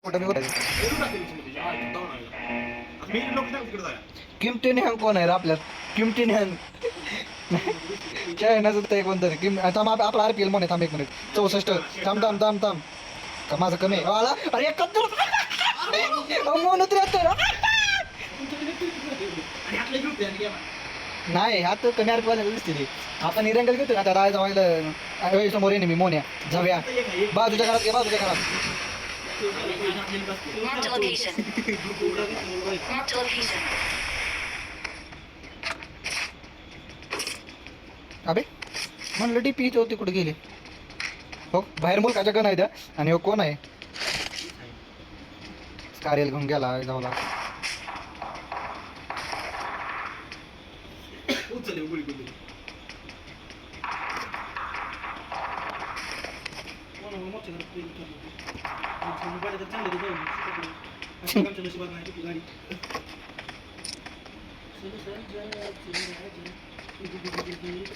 कुठं मी किमतीने हँग कोण आहे रे आपल्यात किमतीने हँग चायनाचं ते कोणतरी थांब आपला RPL म्हणून थांब 1 मिनिट 64 थांब थांब थांब थांब का माझं कमी आहे आला अरे 71 नाही हात कमी RP वाल्याला दिसते ती आपण निरंगल घेतो आता राय जावायला समोर येणे मी मोन्या जाऊया बाजूच्या घरात घे बाजूच्या घरात Marked a location. Marked a location. अबे म्हणलं DP होती कुठे गेली हो बाहेर मुलकाच्या गण आहे त्या आणि हो कोण आहे कार्याला घेऊन गेला जाऊला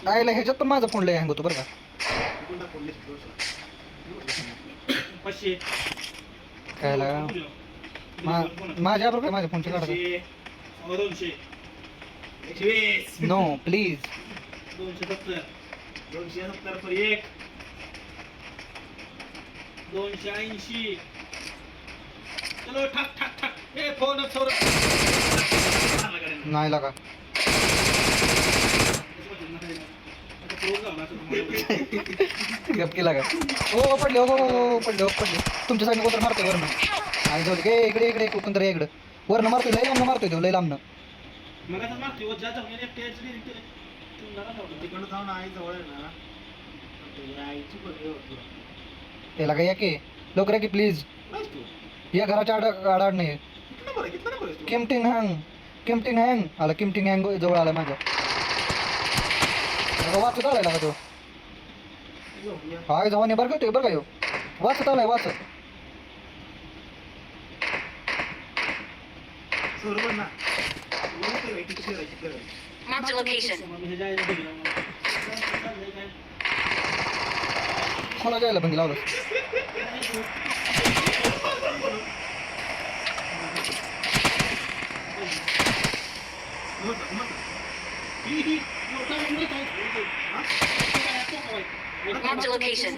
आयला ह्याच्यात पण माझा फोन लय हँग होतो बरं का काय लागा माझ्या बरोबर माझ्या फोनची काढा नो प्लीज 270 पर 1 280 चलो ठक ठक ठक ए फोन सोर नाही लागा गपकी लागा हो पडले हो पडले तुमच्या साईडने कोणतर मारतोय वरनं आणि जाऊ दे इकडे इकडे कोणतरी इकडं वरनं मारतोय लय लांबनं मारतोय तो लय लांबनं मगाच मारतोय जा जा म्हणजे टेच रे तिकडं जाऊन आई जवळ आहे ना आईची बघ त्याला काय या की लवकर या की प्लीज या घराच्या आडाड नाही किमटिंग हँग आला किमटिंग हँग जवळ आला माझ्या वाचत आलाय का तो हाय जवानी बरं का बरं का यो वाचत आलाय वाचत Marked a location. कोणा जायला पण लावलं Marked a location.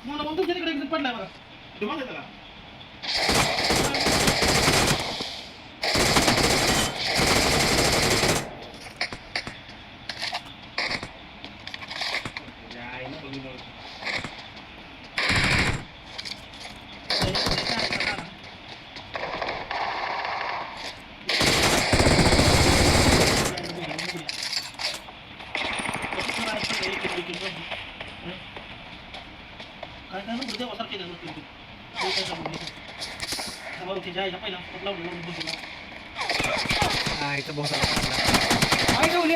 मला म्हणतो तिकडे पडलाय बघा तुम्हाला त्याला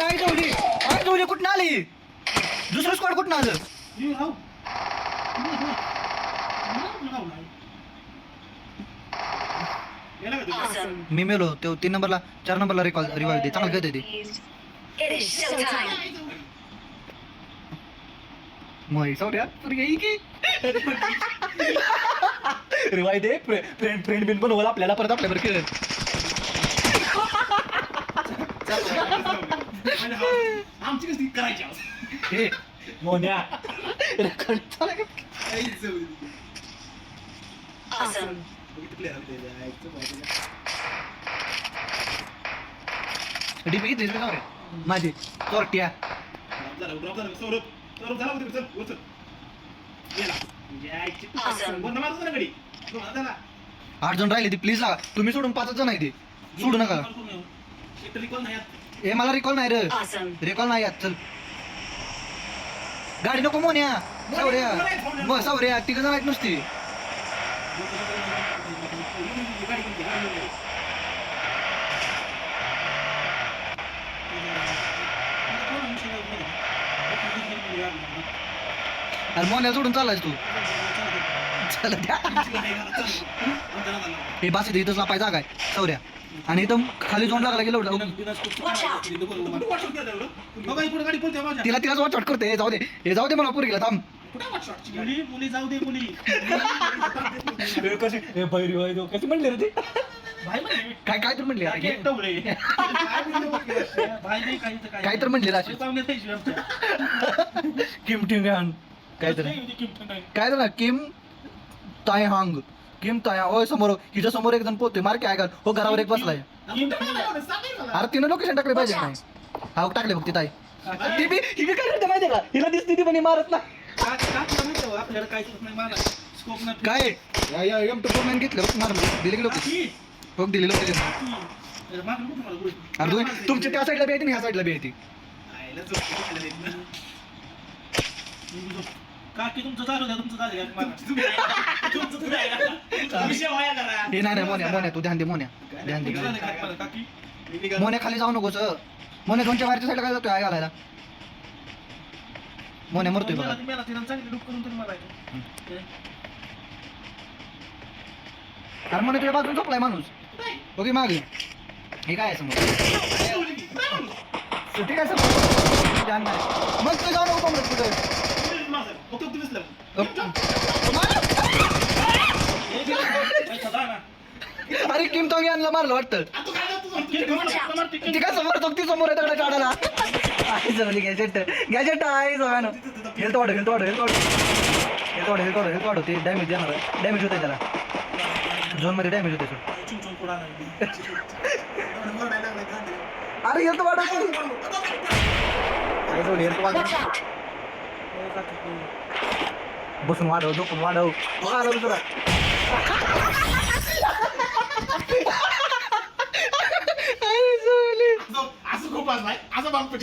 आई ठेवली कुठं आली दुसरं स्क्वॉड कुठं आलं Awesome. मी मेलो तो 3 नंबरला 4 नंबरला रिवाइव दे चांगलं करते ते It is showtime. मोही सौर्या तू येई की रिवाइव दे फ्रेंड बिन बनवला आपल्याला परत आपल्यावर खेळ आमची कशी करायची हे मोन्या Awesome. डीपी किती रे माझी चोरट्या Awesome. 8 जण राहिले ती प्लीज लागा तुम्ही सोडून 5 जण आहे ते सोडू नका ए मला रिकॉल नाही रे Awesome. रिकॉल नाही यात चल गाडी नको मोन्या सावऱ्या तिघ जण आहेत नुसती अरे मोन्या सोडून चालायस तू चल द्या हे बास इथंच लापाय जागा आहे सावऱ्या आणि इथं खाली तोंड लागला गेलो तिला तिलाच वाट करते हे जाऊ दे मला पुरी गेला थांब मुली जाऊ दे मुली कशी म्हणले रे ते भाई म्हणे काय काय तर म्हणले काय टवळे भाई नाही काही तर काय तर म्हणले राशी पाहुण्यात यायची आमच्या किम टिंगान काय तर नाही, किंमत नाही. काय तर ना किम ताय हांग किम ताय होय समोर हिच्या समोर एक जण पोहतोय मार काय हो घरावर एक बसलाय अरे तिनं लोकेशन टाकले पाहिजे नाही हा टाकले बघ ती ताई ती बी ही बी काय करते माहितीये का हिला दिसते ती पण ही मारत नाही आपल्याला काय नाही मला स्कोप नाही काय या एम टू फोर मॅन घेतलं बघ मारलं दिले की लोकेशन बघ दिले लोकेशन अरे तुमच्या त्या साईडला बी येते ह्या साईडला बी येते काकी तुमचं चालू द्या तुमचं चालू द्या हे नाही मोन्या तू ध्यान दे मोन्या ध्यान दे काकी मोन्या खाली जाऊ नकोस मोन्या दोनच्या बाहेरच्या साईडला काय जातोय आय घालायला मोन्या मरतोय बघा मला तिला चांगली लुक करून तरी मला अरे मोन्या तुझ्या बाजून झोपलाय माणूस ओके मागे हे काय आहे समोर ठीक आहे समोर ध्यान नाही मग तू जाऊ नको कमरेत कुठं अरे किम तो आणला मारलं वाटतं ती काय समोर ती समोर आहे दगडा काढायला आहे जवळ गॅजेट आहे जवळ हेल्थ वाढव ते डॅमेज देणार डॅमेज होते त्याला झोन मध्ये डॅमेज होते अरे हेल्थ वाढव हेल्थ वाढव बसून वाढव झोपून वाढव दुसरा असं खूप असं बाप